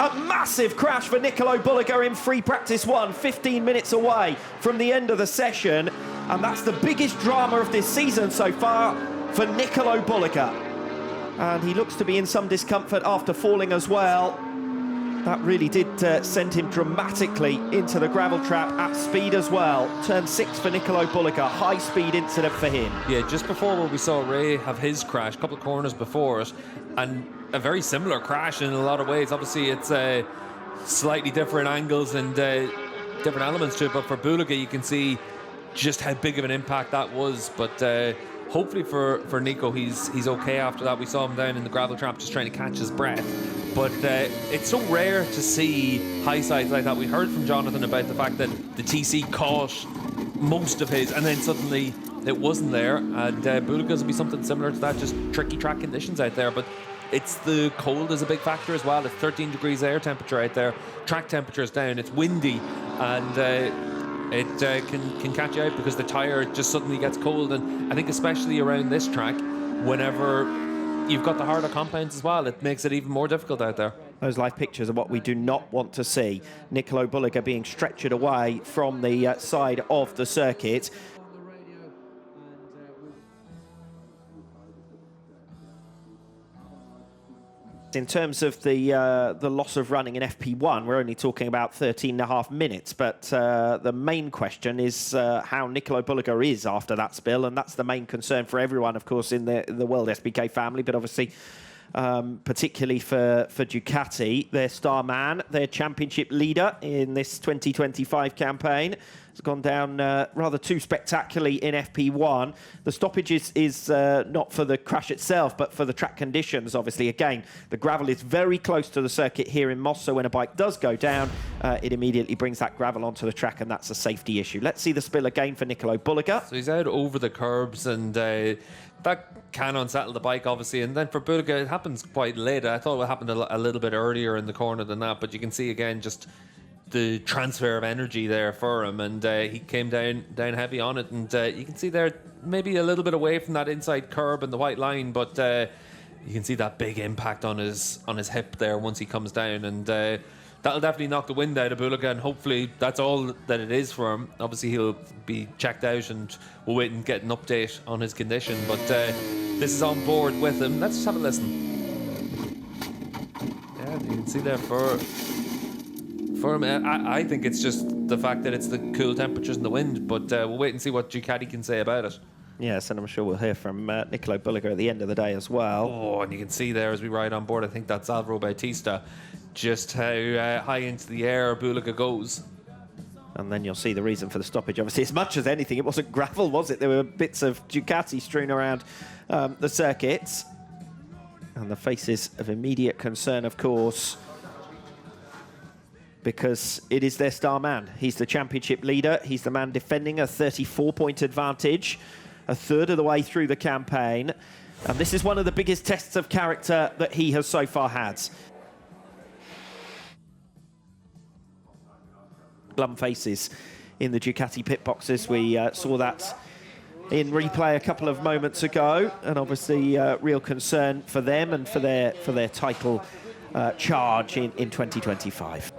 A massive crash for Nicolo Bulega in free practice 1, 15 minutes away from the end of the session. And that's the biggest drama of this season so far for Nicolo Bulega. And he looks to be in some discomfort after falling as well. That really did send him dramatically into the gravel trap at speed as well. Turn 6 for Nicolo Bulega, high speed incident for him. Yeah, just before where we saw Ray have his crash, a couple of corners before it, and a very similar crash in a lot of ways. Obviously, it's slightly different angles and different elements to it, but for Bulega, you can see just how big of an impact that was. But hopefully for Nico, he's okay after that. We saw him down in the gravel trap just trying to catch his breath. But it's so rare to see high sides like that. We heard from Jonathan about the fact that the TC caught most of his, and then suddenly it wasn't there. And Bulega's will be something similar to that, just tricky track conditions out there. But it's the cold is a big factor as well. It's 13 degrees air temperature out there. Track temperature is down. It's windy, and it can catch you out because the tyre just suddenly gets cold. And I think especially around this track, whenever you've got the harder compounds as well, it makes it even more difficult out there. Those live pictures are what we do not want to see. Nicolo Bulega being stretchered away from the side of the circuit. In terms of the loss of running in FP1, we're only talking about 13.5 minutes, but the main question is how Nicolo Bulega is after that spill, and that's the main concern for everyone, of course, in the WorldSBK family, but obviously particularly for Ducati, their star man, their championship leader in this 2025 campaign, has gone down rather too spectacularly in FP1. The stoppage is not for the crash itself, but for the track conditions, obviously. Again, the gravel is very close to the circuit here in Moss, so when a bike does go down, it immediately brings that gravel onto the track, and that's a safety issue. Let's see the spill again for Nicolo Bulega. So he's out over the curbs, and that can unsettle the bike, obviously. And then for Bulega, it happens quite late. I thought it happened a little bit earlier in the corner than that, but you can see again just the transfer of energy there for him, and he came down heavy on it, and you can see there maybe a little bit away from that inside curb and the white line, but you can see that big impact on his hip there once he comes down, and that'll definitely knock the wind out of Bulega, and hopefully that's all that it is for him. Obviously he'll be checked out, and we'll wait and get an update on his condition, but this is on board with him. Let's just have a listen. Yeah, you can see there for him, I think it's just the fact that it's the cool temperatures and the wind, but we'll wait and see what Ducati can say about it. Yes, and I'm sure we'll hear from Nicolo Bulega at the end of the day as well. Oh, and you can see there as we ride on board, I think that's Alvaro Bautista, just how high into the air Bulega goes. And then you'll see the reason for the stoppage. Obviously, as much as anything, it wasn't gravel, was it? There were bits of Ducati strewn around the circuits. And the faces of immediate concern, of course, because it is their star man. He's the championship leader. He's the man defending a 34-point advantage, a third of the way through the campaign. And this is one of the biggest tests of character that he has so far had. Glum faces in the Ducati pit boxes. We saw that in replay a couple of moments ago, and obviously real concern for them and for their title charge in 2025.